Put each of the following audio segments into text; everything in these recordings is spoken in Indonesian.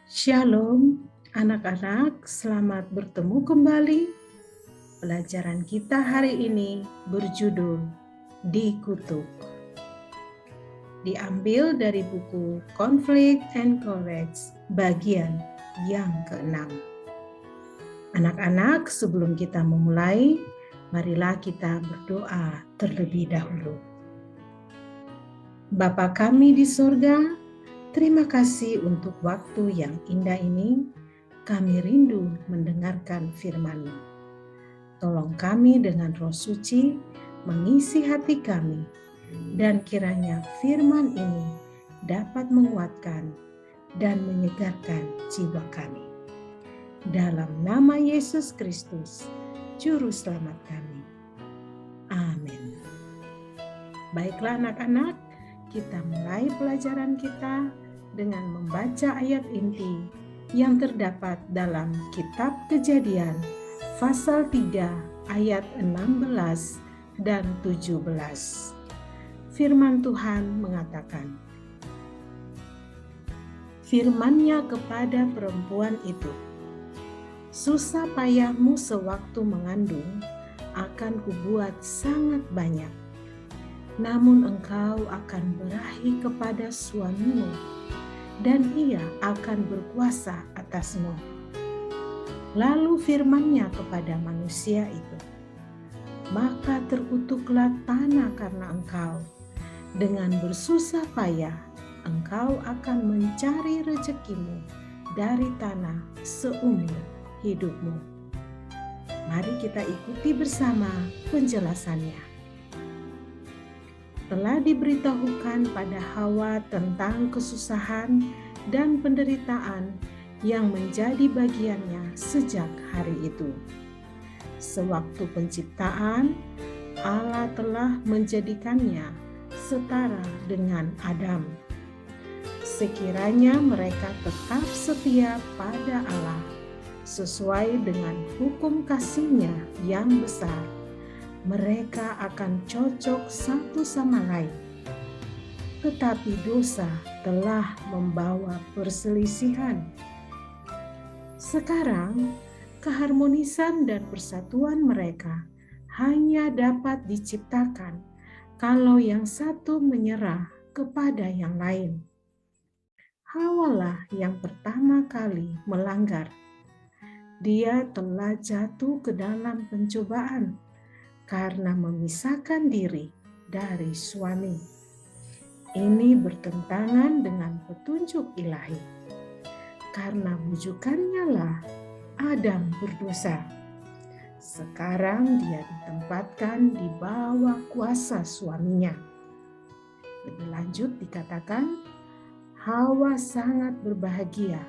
Shalom, anak-anak, selamat bertemu kembali. Pelajaran kita hari ini berjudul Dikutuk. Diambil dari buku Conflict and Courage, bagian yang ke-6. Anak-anak, sebelum kita memulai, marilah kita berdoa terlebih dahulu. Bapa kami di surga, terima kasih untuk waktu yang indah ini. Kami rindu mendengarkan firman-Mu. Tolong kami dengan Roh Suci mengisi hati kami, dan kiranya firman ini dapat menguatkan dan menyegarkan jiwa kami. Dalam nama Yesus Kristus, Juru Selamat kami. Amin. Baiklah anak-anak, kita mulai pelajaran kita dengan membaca ayat inti yang terdapat dalam Kitab Kejadian pasal 3 ayat 16 dan 17. Firman Tuhan mengatakan, firman-Nya kepada perempuan itu, susah payahmu sewaktu mengandung akan kubuat sangat banyak, namun engkau akan berahi kepada suamimu, dan ia akan berkuasa atasmu. Lalu firman-Nya kepada manusia itu, maka terkutuklah tanah karena engkau. Dengan bersusah payah, engkau akan mencari rezekimu dari tanah seumur hidupmu. Mari kita ikuti bersama penjelasannya. Telah diberitahukan pada Hawa tentang kesusahan dan penderitaan yang menjadi bagiannya sejak hari itu. Sewaktu penciptaan, Allah telah menjadikannya setara dengan Adam. Sekiranya mereka tetap setia pada Allah, sesuai dengan hukum kasih-Nya yang besar, mereka akan cocok satu sama lain. Tetapi dosa telah membawa perselisihan. Sekarang, keharmonisan dan persatuan mereka hanya dapat diciptakan kalau yang satu menyerah kepada yang lain. Hawalah yang pertama kali melanggar. Dia telah jatuh ke dalam pencobaan karena memisahkan diri dari suami. Ini bertentangan dengan petunjuk ilahi. Karena bujukannya lah Adam berdosa. Sekarang dia ditempatkan di bawah kuasa suaminya. Lebih lanjut dikatakan, Hawa sangat berbahagia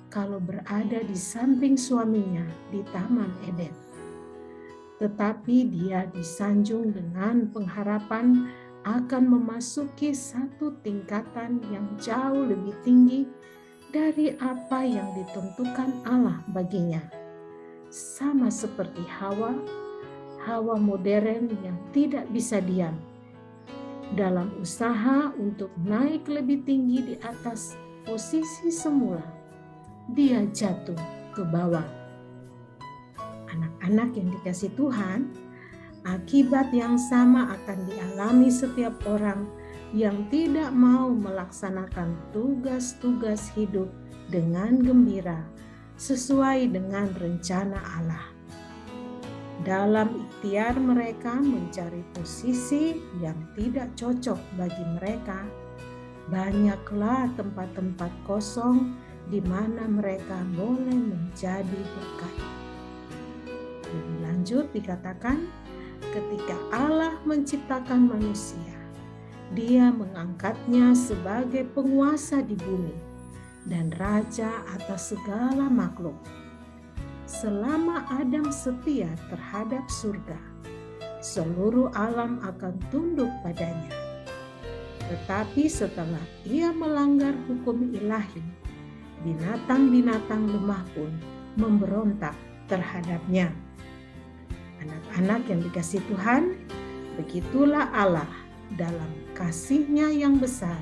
kalau berada di samping suaminya di Taman Eden. Tetapi dia disanjung dengan pengharapan akan memasuki satu tingkatan yang jauh lebih tinggi dari apa yang ditentukan Allah baginya. Sama seperti Hawa modern yang tidak bisa diam. Dalam usaha untuk naik lebih tinggi di atas posisi semula, dia jatuh ke bawah. Anak-anak yang dikasihi Tuhan, akibat yang sama akan dialami setiap orang yang tidak mau melaksanakan tugas-tugas hidup dengan gembira sesuai dengan rencana Allah. Dalam ikhtiar mereka mencari posisi yang tidak cocok bagi mereka, banyaklah tempat-tempat kosong di mana mereka boleh menjadi berkat. Lebih lanjut dikatakan, ketika Allah menciptakan manusia, Dia mengangkatnya sebagai penguasa di bumi dan raja atas segala makhluk. Selama Adam setia terhadap surga, seluruh alam akan tunduk padanya. Tetapi setelah ia melanggar hukum ilahi, binatang-binatang lemah pun memberontak terhadapnya. Anak-anak yang dikasihi Tuhan, begitulah Allah dalam kasih-Nya yang besar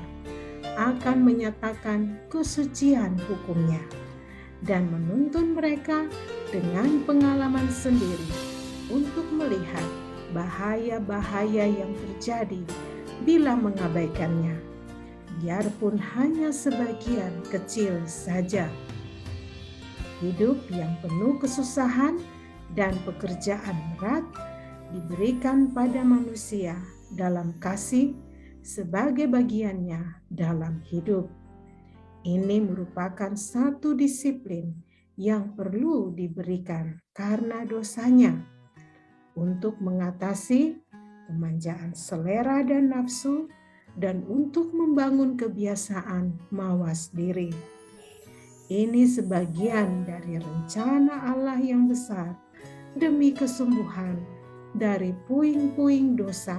akan menyatakan kesucian hukum-Nya dan menuntun mereka dengan pengalaman sendiri untuk melihat bahaya-bahaya yang terjadi bila mengabaikannya, biarpun hanya sebagian kecil saja. Hidup yang penuh kesusahan dan pekerjaan berat diberikan pada manusia dalam kasih sebagai bagiannya dalam hidup. Ini merupakan satu disiplin yang perlu diberikan karena dosanya untuk mengatasi pemanjaan selera dan nafsu dan untuk membangun kebiasaan mawas diri. Ini sebagian dari rencana Allah yang besar demi kesembuhan dari puing-puing dosa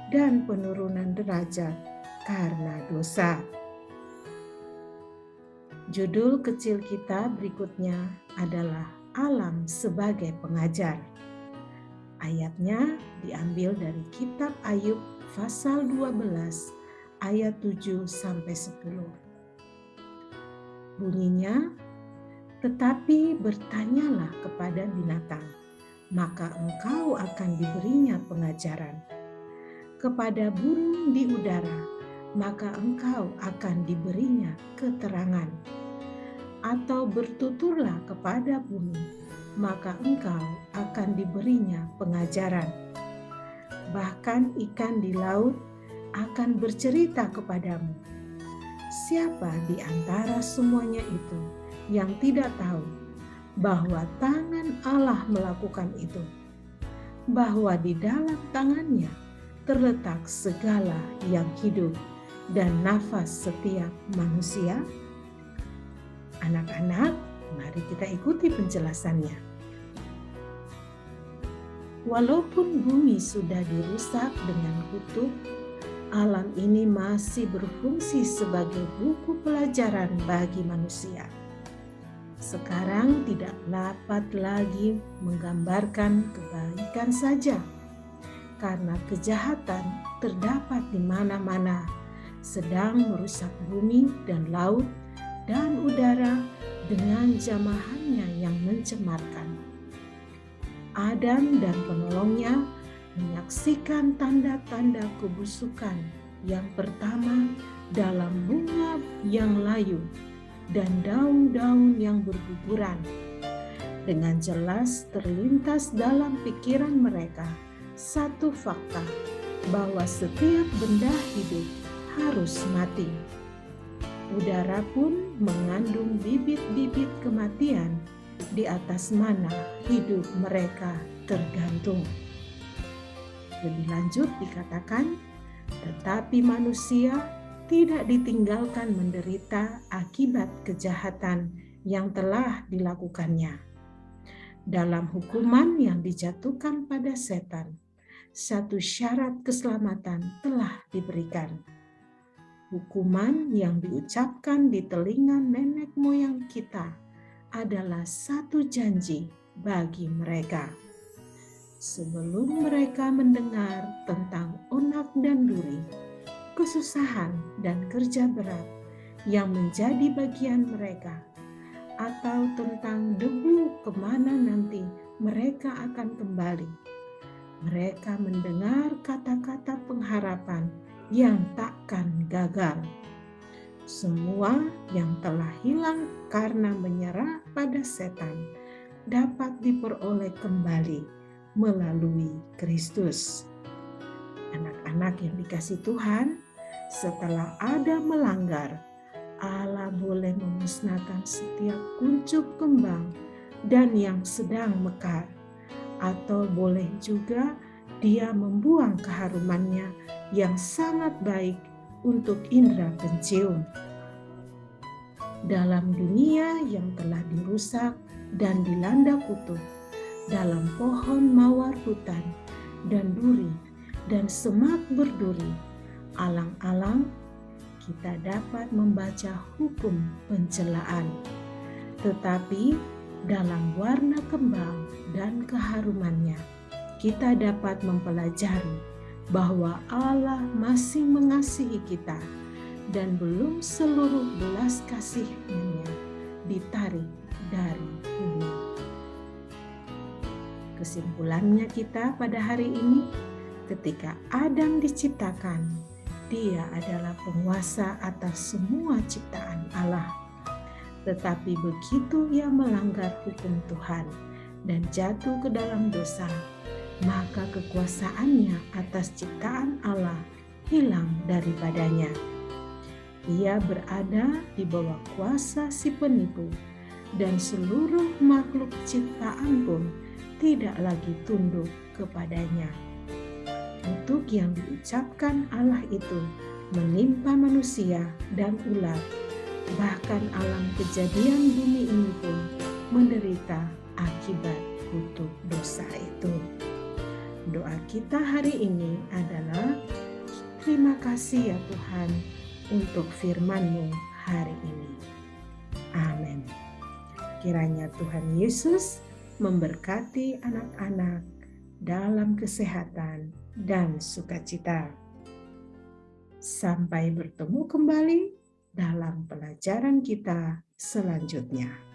dan penurunan derajat karena dosa. Judul kecil kita berikutnya adalah Alam sebagai Pengajar. Ayatnya diambil dari kitab Ayub pasal 12 ayat 7-10. Bunyinya, tetapi bertanyalah kepada binatang, maka engkau akan diberinya pengajaran. Kepada burung di udara, maka engkau akan diberinya keterangan. Atau bertuturlah kepada bumi, maka engkau akan diberinya pengajaran. Bahkan ikan di laut akan bercerita kepadamu. Siapa di antara semuanya itu yang tidak tahu bahwa tangan Allah melakukan itu, bahwa di dalam tangannya terletak segala yang hidup dan nafas setiap manusia? Anak-anak, mari kita ikuti penjelasannya. Walaupun bumi sudah dirusak dengan kutuk, alam ini masih berfungsi sebagai buku pelajaran bagi manusia. Sekarang tidak dapat lagi menggambarkan kebaikan saja, karena kejahatan terdapat di mana-mana, sedang merusak bumi dan laut dan udara dengan jamahannya yang mencemarkan. Adam dan penolongnya menyaksikan tanda-tanda kebusukan yang pertama dalam bunga yang layu dan daun-daun yang berguguran. Dengan jelas terlintas dalam pikiran mereka satu fakta, bahwa setiap benda hidup harus mati. Udara pun mengandung bibit-bibit kematian di atas mana hidup mereka tergantung. Lebih lanjut dikatakan, tetapi manusia tidak ditinggalkan menderita akibat kejahatan yang telah dilakukannya. Dalam hukuman yang dijatuhkan pada setan, satu syarat keselamatan telah diberikan. Hukuman yang diucapkan di telinga nenek moyang kita adalah satu janji bagi mereka. Sebelum mereka mendengar tentang onak dan duri, kesusahan dan kerja berat yang menjadi bagian mereka, atau tentang debu kemana nanti mereka akan kembali, mereka mendengar kata-kata pengharapan yang takkan gagal. Semua yang telah hilang karena menyerah pada setan dapat diperoleh kembali melalui Kristus. Anak-anak yang dikasihi Tuhan, setelah Adam melanggar, Allah boleh memusnahkan setiap kuncup kembang dan yang sedang mekar, atau boleh juga Dia membuang keharumannya yang sangat baik untuk indera pencium. Dalam dunia yang telah dirusak dan dilanda kutuk, dalam pohon mawar hutan dan duri dan semak berduri, alang-alang kita dapat membaca hukum pencelaan. Tetapi dalam warna kembang dan keharumannya, kita dapat mempelajari bahwa Allah masih mengasihi kita dan belum seluruh belas kasih-Nya ditarik dari bumi. Kesimpulannya kita pada hari ini, ketika Adam diciptakan, dia adalah penguasa atas semua ciptaan Allah. Tetapi begitu ia melanggar hukum Tuhan dan jatuh ke dalam dosa, maka kekuasaannya atas ciptaan Allah hilang daripadanya. Ia berada di bawah kuasa si penipu, dan seluruh makhluk ciptaan pun tidak lagi tunduk kepadanya. Kutuk yang diucapkan Allah itu menimpa manusia dan ular, bahkan alam kejadian bumi ini pun menderita akibat kutuk dosa itu. Doa kita hari ini adalah, terima kasih ya Tuhan untuk firman-Mu hari ini. Amin. Kiranya Tuhan Yesus memberkati anak-anak dalam kesehatan dan sukacita. Sampai bertemu kembali dalam pelajaran kita selanjutnya.